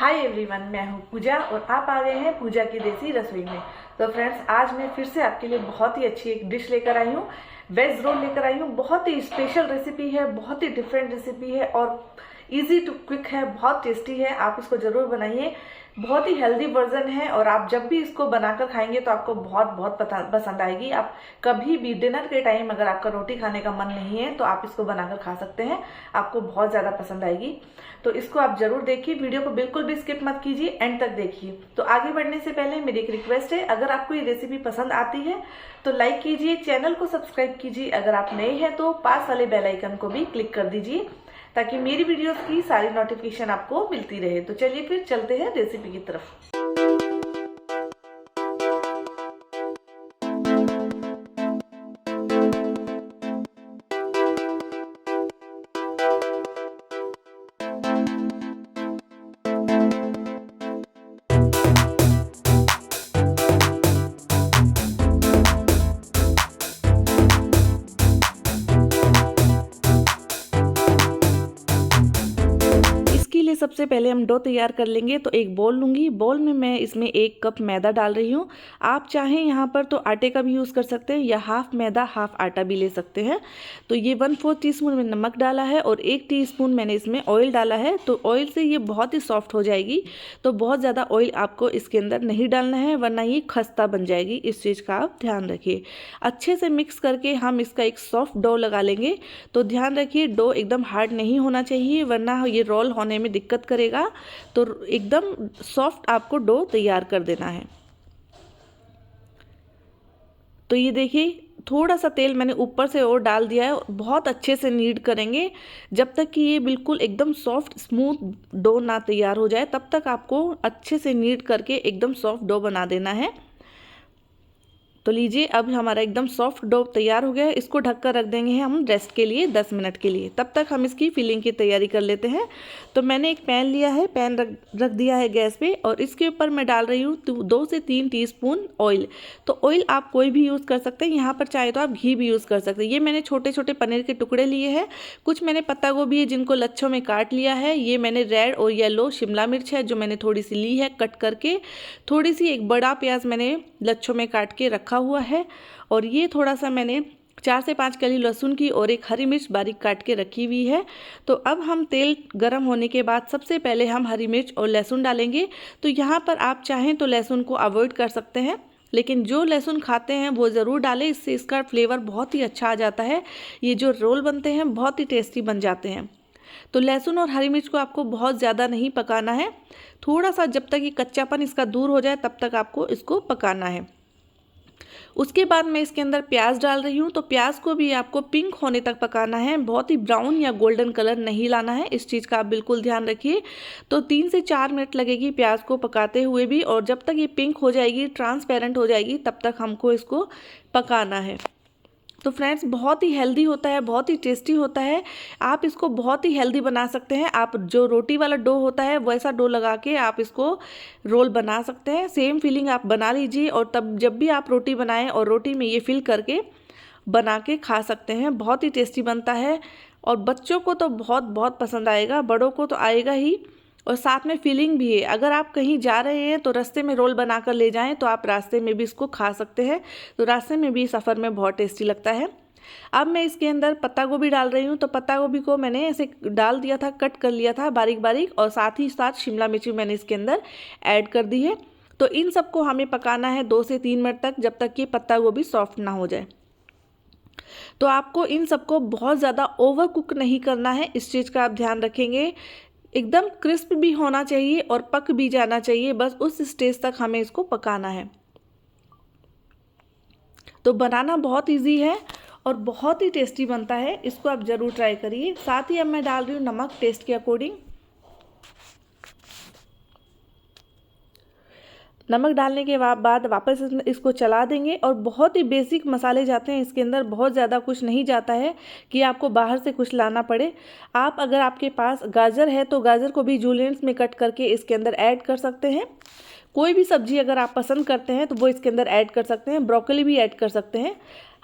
Hi everyone, मैं हूँ पूजा और आप आ गए हैं पूजा की देसी रसोई में। तो फ्रेंड्स, आज मैं फिर से आपके लिए बहुत ही अच्छी एक डिश लेकर आई हूँ। वेज रोल लेकर आई हूँ। बहुत ही स्पेशल रेसिपी है, बहुत ही डिफरेंट रेसिपी है और इजी टू क्विक है, बहुत टेस्टी है। आप इसको जरूर बनाइए। बहुत ही हेल्दी वर्जन है और आप जब भी इसको बनाकर खाएंगे तो आपको बहुत बहुत पसंद आएगी। आप कभी भी डिनर के टाइम अगर आपका रोटी खाने का मन नहीं है तो आप इसको बनाकर खा सकते हैं, आपको बहुत ज़्यादा पसंद आएगी। तो इसको आप जरूर देखिए, वीडियो को बिल्कुल भी स्किप मत कीजिए, एंड तक देखिए। तो आगे बढ़ने से पहले मेरी एक रिक्वेस्ट है, अगर आपको ये रेसिपी पसंद आती है तो लाइक कीजिए, चैनल को सब्सक्राइब कीजिए। अगर आप नए हैं तो पास वाले बेल आइकन को भी क्लिक कर दीजिए ताकि मेरी वीडियोस की सारी नोटिफिकेशन आपको मिलती रहे। तो चलिए फिर चलते हैं रेसिपी की तरफ। सबसे पहले हम डो तैयार कर लेंगे। तो एक बोल लूँगी, बोल में मैं इसमें 1 कप मैदा डाल रही हूँ। आप चाहें यहाँ पर तो आटे का भी यूज़ कर सकते हैं या हाफ मैदा हाफ आटा भी ले सकते हैं। तो ये 1/4 टीस्पून में नमक डाला है और 1 टीस्पून मैंने इसमें ऑयल डाला है। तो ऑयल से ये बहुत ही सॉफ्ट हो जाएगी, तो बहुत ज़्यादा ऑयल आपको इसके अंदर नहीं डालना है वरना ये खस्ता बन जाएगी। इस चीज़ का आप ध्यान रखिए। अच्छे से मिक्स करके हम इसका एक सॉफ्ट डो लगा लेंगे। तो ध्यान रखिए, डो एकदम हार्ड नहीं होना चाहिए वरना ये रोल होने में दिक्कत करेगा। तो एकदम सॉफ्ट आपको डो तैयार कर देना है। तो ये देखिए, थोड़ा सा तेल मैंने ऊपर से और डाल दिया है। बहुत अच्छे से नीड करेंगे जब तक कि ये बिल्कुल एकदम सॉफ्ट स्मूथ डो ना तैयार हो जाए, तब तक आपको अच्छे से नीड करके एकदम सॉफ्ट डो बना देना है। तो लीजिए, अब हमारा एकदम सॉफ्ट डो तैयार हो गया है। इसको ढककर रख देंगे हम रेस्ट के लिए 10 मिनट के लिए। तब तक हम इसकी फिलिंग की तैयारी कर लेते हैं। तो मैंने एक पैन लिया है, पैन रख दिया है गैस पे और इसके ऊपर मैं डाल रही हूँ 2 से 3 टीस्पून ऑयल। तो ऑयल आप कोई भी यूज़ कर सकते हैं, यहाँ पर चाहे तो आप घी भी यूज़ कर सकते हैं। ये मैंने छोटे छोटे पनीर के टुकड़े लिए हैं। कुछ मैंने पत्ता गोभी है जिनको लच्छों में काट लिया है। ये मैंने रेड और येलो शिमला मिर्च है जो मैंने थोड़ी सी ली है कट करके। थोड़ी सी एक बड़ा प्याज मैंने लच्छों में काट के रखा हुआ है और ये थोड़ा सा मैंने 4 से 5 कली लहसुन की और एक हरी मिर्च बारीक काट के रखी हुई है। तो अब हम तेल गर्म होने के बाद सबसे पहले हम हरी मिर्च और लहसुन डालेंगे। तो यहाँ पर आप चाहें तो लहसुन को अवॉइड कर सकते हैं, लेकिन जो लहसुन खाते हैं वो ज़रूर डालें, इससे इसका फ्लेवर बहुत ही अच्छा आ जाता है। ये जो रोल बनते हैं बहुत ही टेस्टी बन जाते हैं। तो लहसुन और हरी मिर्च को आपको बहुत ज़्यादा नहीं पकाना है, थोड़ा सा जब तक ये कच्चापन इसका दूर हो जाए तब तक आपको इसको पकाना है। उसके बाद मैं इसके अंदर प्याज डाल रही हूँ। तो प्याज को भी आपको पिंक होने तक पकाना है, बहुत ही ब्राउन या गोल्डन कलर नहीं लाना है। इस चीज़ का आप बिल्कुल ध्यान रखिए। तो 3 से 4 मिनट लगेगी प्याज को पकाते हुए भी, और जब तक ये पिंक हो जाएगी, ट्रांसपेरेंट हो जाएगी, तब तक हमको इसको पकाना है। तो फ्रेंड्स, बहुत ही हेल्दी होता है, बहुत ही टेस्टी होता है। आप इसको बहुत ही हेल्दी बना सकते हैं। आप जो रोटी वाला डो होता है वैसा डो लगा के आप इसको रोल बना सकते हैं। सेम फीलिंग आप बना लीजिए और तब जब भी आप रोटी बनाएं और रोटी में ये फिल करके बना के खा सकते हैं। बहुत ही टेस्टी बनता है और बच्चों को तो बहुत बहुत पसंद आएगा, बड़ों को तो आएगा ही, और साथ में फीलिंग भी है। अगर आप कहीं जा रहे हैं तो रास्ते में रोल बनाकर ले जाएं तो आप रास्ते में भी इसको खा सकते हैं। तो रास्ते में भी सफ़र में बहुत टेस्टी लगता है। अब मैं इसके अंदर पत्ता गोभी डाल रही हूँ। तो पत्ता गोभी को मैंने ऐसे डाल दिया था, कट कर लिया था बारीक बारीक, और साथ ही साथ शिमला मिर्च भी मैंने इसके अंदर ऐड कर दी है। तो इन सबको हमें पकाना है 2 से 3 मिनट तक, जब तक कि पत्ता गोभी सॉफ्ट ना हो जाए। तो आपको इन सबको बहुत ज़्यादा ओवर कुक नहीं करना है, इस चीज़ का आप ध्यान रखेंगे। एकदम क्रिस्प भी होना चाहिए और पक भी जाना चाहिए, बस उस स्टेज तक हमें इसको पकाना है। तो बनाना बहुत इजी है और बहुत ही टेस्टी बनता है, इसको आप ज़रूर ट्राई करिए। साथ ही अब मैं डाल रही हूँ नमक टेस्ट के अकॉर्डिंग। नमक डालने के बाद वापस इसको चला देंगे और बहुत ही बेसिक मसाले जाते हैं इसके अंदर, बहुत ज़्यादा कुछ नहीं जाता है कि आपको बाहर से कुछ लाना पड़े। आप अगर आपके पास गाजर है तो गाजर को भी जूलियंस में कट करके इसके अंदर ऐड कर सकते हैं। कोई भी सब्जी अगर आप पसंद करते हैं तो वो इसके अंदर ऐड कर सकते हैं, ब्रोकली भी ऐड कर सकते हैं।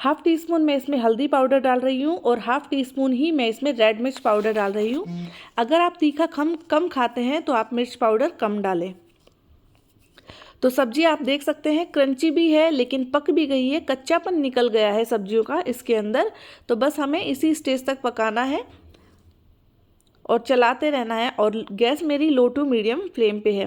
1/2 टीस्पून मैं इसमें हल्दी पाउडर डाल रही हूँ और 1/2 टीस्पून ही मैं इसमें रेड मिर्च पाउडर डाल रही हूँ। अगर आप तीखा कम खाते हैं तो आप मिर्च पाउडर कम डालें। तो सब्जी आप देख सकते हैं क्रंची भी है लेकिन पक भी गई है, कच्चापन निकल गया है सब्जियों का इसके अंदर। तो बस हमें इसी स्टेज तक पकाना है और चलाते रहना है और गैस मेरी लो टू मीडियम फ्लेम पे है।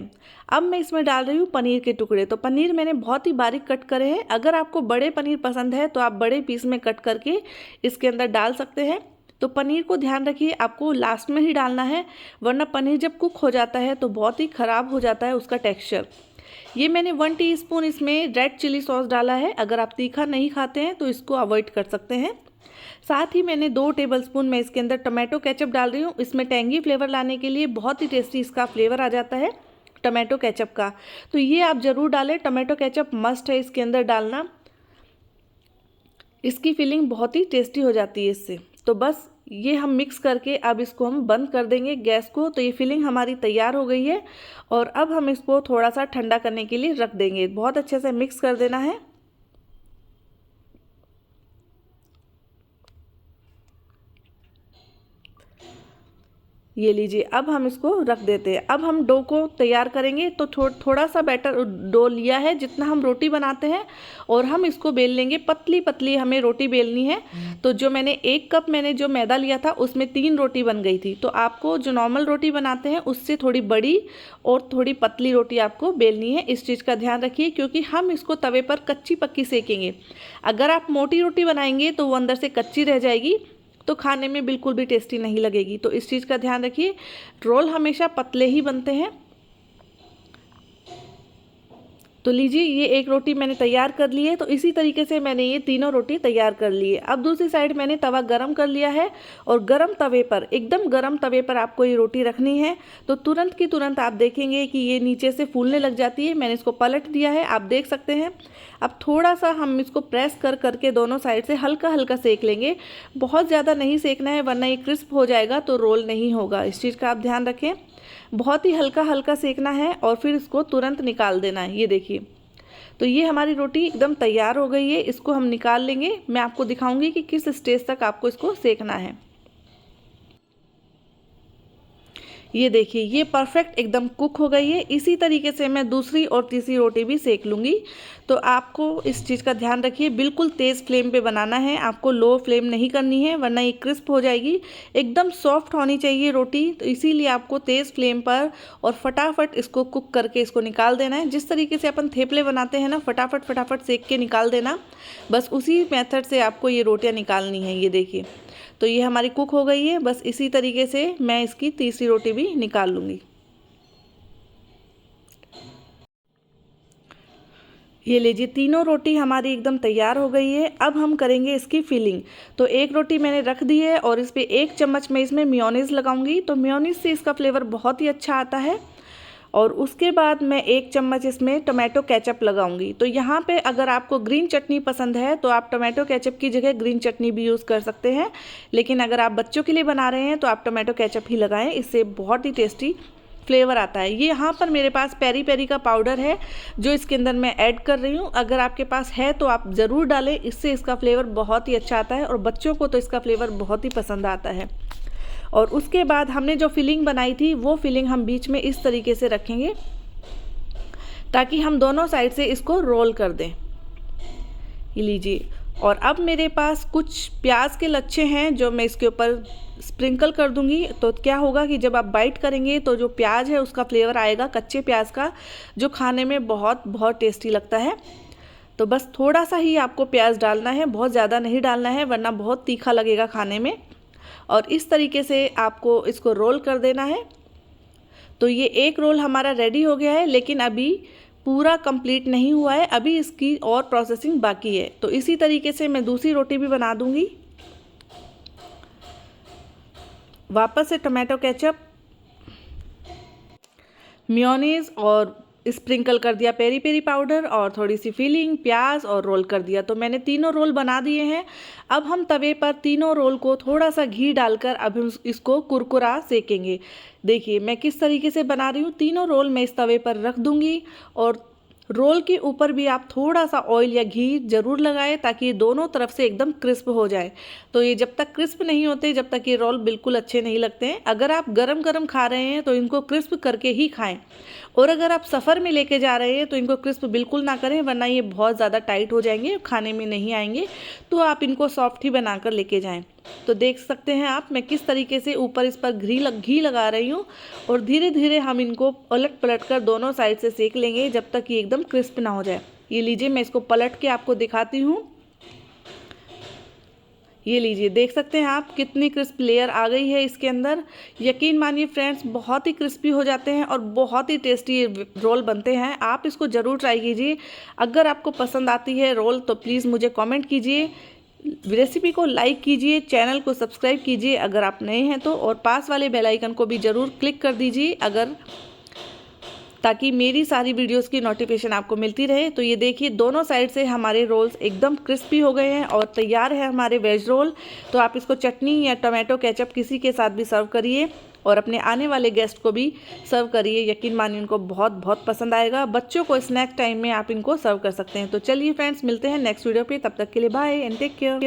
अब मैं इसमें डाल रही हूँ पनीर के टुकड़े। तो पनीर मैंने बहुत ही बारीक कट करे हैं। अगर आपको बड़े पनीर पसंद है तो आप बड़े पीस में कट करके इसके अंदर डाल सकते हैं। तो पनीर को ध्यान रखिए आपको लास्ट में ही डालना है, वरना पनीर जब कुक हो जाता है तो बहुत ही ख़राब हो जाता है उसका टेक्स्चर। ये मैंने 1 टीस्पून इसमें रेड चिली सॉस डाला है। अगर आप तीखा नहीं खाते हैं तो इसको अवॉइड कर सकते हैं। साथ ही मैंने 2 टेबलस्पून मैं इसके अंदर टोमेटो केचप डाल रही हूँ। इसमें टेंगी फ्लेवर लाने के लिए बहुत ही टेस्टी इसका फ्लेवर आ जाता है टोमेटो केचप का। तो ये आप ज़रूर डालें, टोमेटो केचप मस्ट है इसके अंदर डालना। इसकी फीलिंग बहुत ही टेस्टी हो जाती है इससे। तो बस ये हम मिक्स करके अब इसको हम बंद कर देंगे गैस को। तो ये फिलिंग हमारी तैयार हो गई है और अब हम इसको थोड़ा सा ठंडा करने के लिए रख देंगे। बहुत अच्छे से मिक्स कर देना है। ये लीजिए, अब हम इसको रख देते हैं। अब हम डो को तैयार करेंगे। तो थोड़ा सा बैटर डो लिया है जितना हम रोटी बनाते हैं और हम इसको बेल लेंगे। पतली पतली हमें रोटी बेलनी है। तो जो मैंने 1 कप मैंने जो मैदा लिया था उसमें 3 रोटी बन गई थी। तो आपको जो नॉर्मल रोटी बनाते हैं उससे थोड़ी बड़ी और थोड़ी पतली रोटी आपको बेलनी है। इस चीज़ का ध्यान रखिए क्योंकि हम इसको तवे पर कच्ची पक्की सेकेंगे। अगर आप मोटी रोटी बनाएंगे तो वो अंदर से कच्ची रह जाएगी, तो खाने में बिल्कुल भी टेस्टी नहीं लगेगी। तो इस चीज़ का ध्यान रखिए। रोल हमेशा पतले ही बनते हैं। तो लीजिए, ये 1 रोटी मैंने तैयार कर ली है। तो इसी तरीके से मैंने ये तीनों रोटी तैयार कर ली है। अब दूसरी साइड मैंने तवा गरम कर लिया है और गरम तवे पर, एकदम गरम तवे पर आपको ये रोटी रखनी है। तो तुरंत की तुरंत आप देखेंगे कि ये नीचे से फूलने लग जाती है। मैंने इसको पलट दिया है, आप देख सकते हैं। अब थोड़ा सा हम इसको प्रेस कर करके दोनों साइड से हल्का हल्का सेक लेंगे। बहुत ज़्यादा नहीं सेकना है वरना ये क्रिस्प हो जाएगा तो रोल नहीं होगा। इस चीज़ का आप ध्यान रखें। बहुत ही हल्का हल्का सेकना है और फिर इसको तुरंत निकाल देना है। ये देखिए, तो ये हमारी रोटी एकदम तैयार हो गई है। इसको हम निकाल लेंगे। मैं आपको दिखाऊंगी कि किस स्टेज तक आपको इसको सेकना है। ये देखिए, ये परफेक्ट एकदम कुक हो गई है। इसी तरीके से मैं दूसरी और तीसरी रोटी भी सेक लूँगी। तो आपको इस चीज़ का ध्यान रखिए, बिल्कुल तेज़ फ्लेम पे बनाना है, आपको लो फ्लेम नहीं करनी है वरना ये क्रिस्प हो जाएगी। एकदम सॉफ्ट होनी चाहिए रोटी, तो इसीलिए आपको तेज़ फ्लेम पर और फटाफट इसको कुक करके इसको निकाल देना है। जिस तरीके से अपन थेपले बनाते हैं ना, फटाफट फटाफट सेक के निकाल देना, बस उसी मेथड से आपको ये रोटियाँ निकालनी है। ये देखिए, तो ये हमारी कुक हो गई है। बस इसी तरीके से मैं इसकी तीसरी रोटी भी निकाल लूँगी। ये लीजिए, तीनों रोटी हमारी एकदम तैयार हो गई है। अब हम करेंगे इसकी फिलिंग। तो 1 रोटी मैंने रख दी है और इस पे 1 चम्मच मैं इसमें मेयोनीज़ लगाऊंगी। तो मेयोनीज़ से इसका फ्लेवर बहुत ही अच्छा आता है। और उसके बाद मैं 1 चम्मच इसमें टोमेटो केचप लगाऊंगी। तो यहाँ पे अगर आपको ग्रीन चटनी पसंद है तो आप टोमेटो केचप की जगह ग्रीन चटनी भी यूज़ कर सकते हैं। लेकिन अगर आप बच्चों के लिए बना रहे हैं तो आप टोमेटो केचप ही लगाएं, इससे बहुत ही टेस्टी फ्लेवर आता है। ये यहाँ पर मेरे पास पेरी पेरी का पाउडर है जो इसके अंदर मैं ऐड कर रही हूँ। अगर आपके पास है तो आप ज़रूर डालें, इससे इसका फ्लेवर बहुत ही अच्छा आता है और बच्चों को तो इसका फ्लेवर बहुत ही पसंद आता है। और उसके बाद हमने जो फिलिंग बनाई थी वो फिलिंग हम बीच में इस तरीके से रखेंगे ताकि हम दोनों साइड से इसको रोल कर दें। ये लीजिए, और अब मेरे पास कुछ प्याज के लच्छे हैं जो मैं इसके ऊपर स्प्रिंकल कर दूंगी। तो क्या होगा कि जब आप बाइट करेंगे तो जो प्याज है उसका फ्लेवर आएगा, कच्चे प्याज का, जो खाने में बहुत बहुत टेस्टी लगता है। तो बस थोड़ा सा ही आपको प्याज डालना है, बहुत ज़्यादा नहीं डालना है वरना बहुत तीखा लगेगा खाने में। और इस तरीके से आपको इसको रोल कर देना है। तो ये 1 रोल हमारा रेडी हो गया है, लेकिन अभी पूरा कंप्लीट नहीं हुआ है, अभी इसकी और प्रोसेसिंग बाकी है। तो इसी तरीके से मैं दूसरी रोटी भी बना दूंगी। वापस से टोमेटो केचप, मेयोनीज़ और स्प्रिंकल कर दिया पेरी पेरी पाउडर और थोड़ी सी फिलिंग, प्याज और रोल कर दिया। तो मैंने तीनों रोल बना दिए हैं। अब हम तवे पर तीनों रोल को थोड़ा सा घी डालकर अब हम इसको कुरकुरा सेकेंगे। देखिए मैं किस तरीके से बना रही हूँ। तीनों रोल मैं इस तवे पर रख दूँगी और रोल के ऊपर भी आप थोड़ा सा ऑयल या घी ज़रूर लगाएं ताकि ये दोनों तरफ से एकदम क्रिस्प हो जाए। तो ये जब तक क्रिस्प नहीं होते जब तक ये रोल बिल्कुल अच्छे नहीं लगते हैं। अगर आप गरम गरम खा रहे हैं तो इनको क्रिस्प करके ही खाएं, और अगर आप सफ़र में लेके जा रहे हैं तो इनको क्रिस्प बिल्कुल ना करें, वरना ये बहुत ज़्यादा टाइट हो जाएंगे, खाने में नहीं आएंगे। तो आप इनको सॉफ्ट ही बनाकर लेके जाएं। तो देख सकते हैं आप मैं किस तरीके से ऊपर इस पर घी लगा रही हूँ, और धीरे धीरे हम इनको पलट पलट कर दोनों साइड से सेक लेंगे जब तक ये एकदम क्रिस्प ना हो जाए। ये लीजिए मैं इसको पलट के आपको दिखाती हूँ। ये लीजिए देख सकते हैं आप कितनी क्रिस्प लेयर आ गई है इसके अंदर। यकीन मानिए फ्रेंड्स बहुत ही क्रिस्पी हो जाते हैं और बहुत ही टेस्टी रोल बनते हैं। आप इसको ज़रूर ट्राई कीजिए। अगर आपको पसंद आती है रोल तो प्लीज़ मुझे कमेंट कीजिए, रेसिपी को लाइक कीजिए, चैनल को सब्सक्राइब कीजिए अगर आप नए हैं तो, और पास वाले बेल आइकन को भी ज़रूर क्लिक कर दीजिए ताकि मेरी सारी वीडियोस की नोटिफिकेशन आपको मिलती रहे। तो ये देखिए दोनों साइड से हमारे रोल्स एकदम क्रिस्पी हो गए हैं और तैयार है हमारे वेज रोल। तो आप इसको चटनी या टोमेटो केचप किसी के साथ भी सर्व करिए और अपने आने वाले गेस्ट को भी सर्व करिए। यकीन मानिए उनको बहुत बहुत पसंद आएगा। बच्चों को स्नैक टाइम में आप इनको सर्व कर सकते हैं। तो चलिए फ्रेंड्स मिलते हैं नेक्स्ट वीडियो पे, तब तक के लिए बाय एंड टेक केयर।